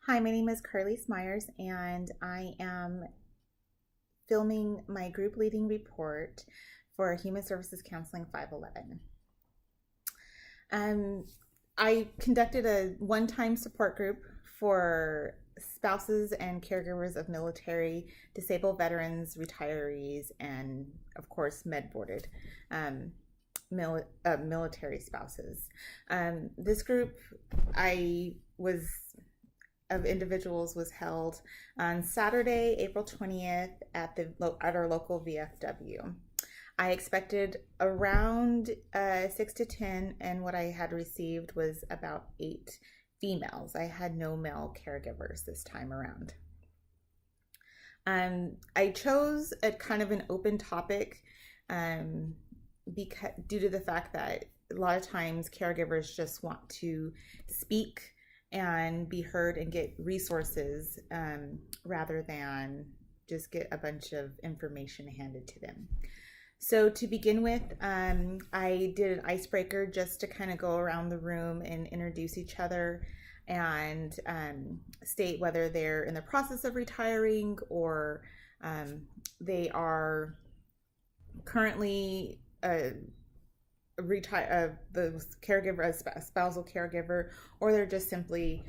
Hi, my name is Carly Smyers, and I am filming my group leading report for Human Services Counseling 511. I conducted a one-time support group for spouses and caregivers of military, disabled veterans, retirees, and of course, med-boarded military spouses. This group of individuals was held on Saturday, April 20th at our local VFW. I expected around 6 to 10, and what I had received was about 8 females. I had no male caregivers this time around. I chose a kind of an open topic because due to the fact that a lot of times caregivers just want to speak and be heard and get resources rather than just get a bunch of information handed to them. So to begin with, I did an icebreaker just to kind of go around the room and introduce each other and state whether they're in the process of retiring or they are currently the caregiver, a spousal caregiver, or they're just simply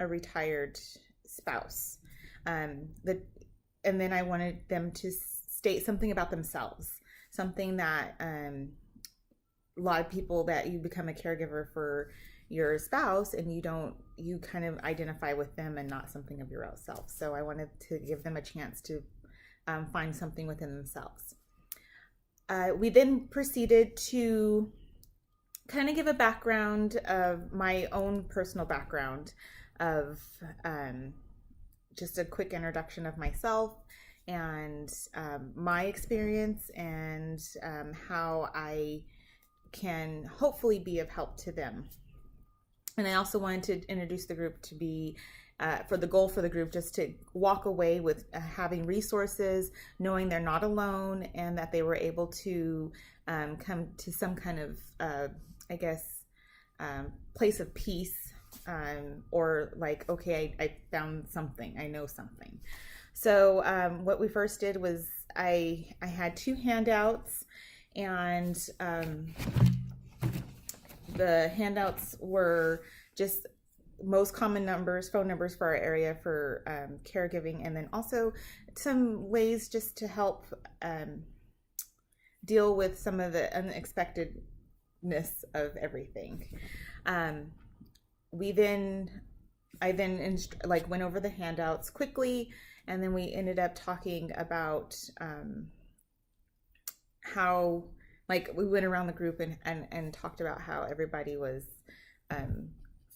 a retired spouse. And then I wanted them to state something about themselves, something that a lot of people, that you become a caregiver for your spouse and you kind of identify with them and not something of your own self. So I wanted to give them a chance to find something within themselves. We then proceeded to kind of give a background of my own personal background of just a quick introduction of myself and my experience and how I can hopefully be of help to them. And I also wanted to introduce the group to be for the goal for the group, just to walk away with having resources, knowing they're not alone, and that they were able to come to some kind of, place of peace, or like, okay, I found something, I know something. So what we first did was I had 2 handouts, and the handouts were just most common phone numbers for our area for caregiving, and then also some ways just to help deal with some of the unexpectedness of everything. I then went over the handouts quickly, and then we ended up talking about how, we went around the group and talked about how everybody was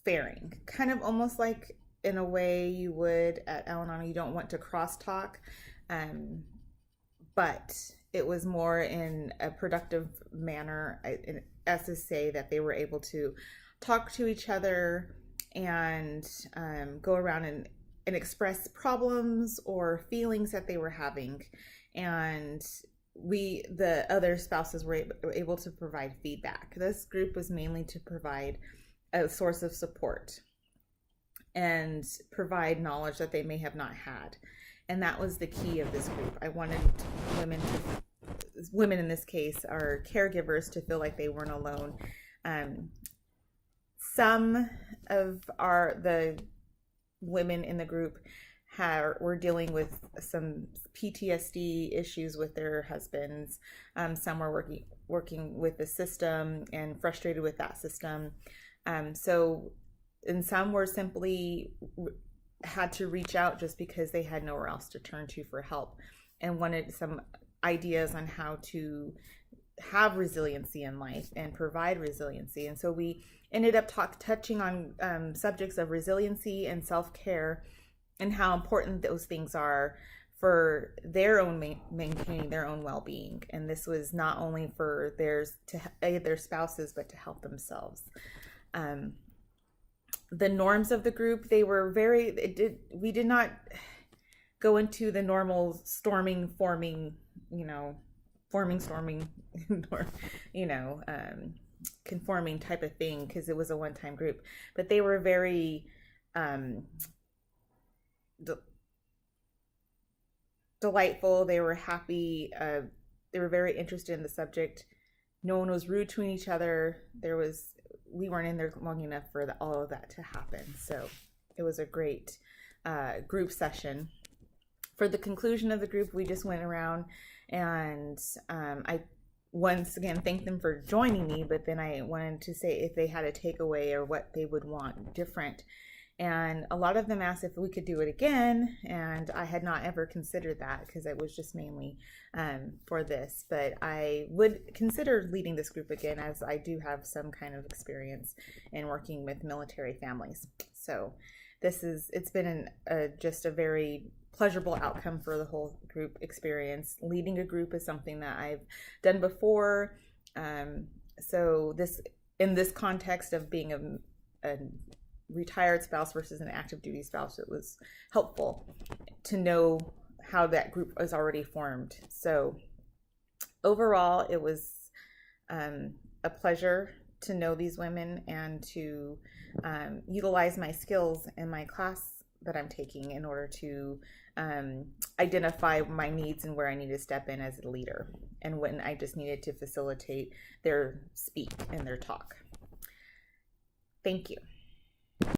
faring, kind of almost like in a way you would at Al-Anon. You don't want to crosstalk, but it was more in a productive manner, as to say that they were able to talk to each other and go around and express problems or feelings that they were having, and the other spouses were able to provide feedback. This group was mainly to provide a source of support and provide knowledge that they may have not had. And that was the key of this group. I wanted women in this case, our caregivers, to feel like they weren't alone. Some of the women in the group were dealing with some PTSD issues with their husbands. Some were working with the system and frustrated with that system. And some were simply had to reach out just because they had nowhere else to turn to for help, and wanted some ideas on how to have resiliency in life and provide resiliency. And so we ended up touching on subjects of resiliency and self-care, and how important those things are for their own maintaining their own well-being. And this was not only for their spouses, but to help themselves. The norms of the group, we did not go into the normal storming, conforming type of thing, because it was a one-time group. But they were very de- delightful. They were happy. They were very interested in the subject. No one was rude to each other. We weren't in there long enough for all of that to happen. So it was a great group session. For the conclusion of the group, we just went around and I once again thanked them for joining me, but then I wanted to say if they had a takeaway or what they would want different. And a lot of them asked if we could do it again, and I had not ever considered that because it was just mainly for this. But I would consider leading this group again, as I do have some kind of experience in working with military families. So it's been just a very pleasurable outcome for the whole group experience. Leading a group is something that I've done before. So in this context of being a retired spouse versus an active duty spouse, it was helpful to know how that group was already formed. So overall, it was a pleasure to know these women and to utilize my skills in my class that I'm taking in order to identify my needs and where I need to step in as a leader, and when I just needed to facilitate their speak and their talk. Thank you.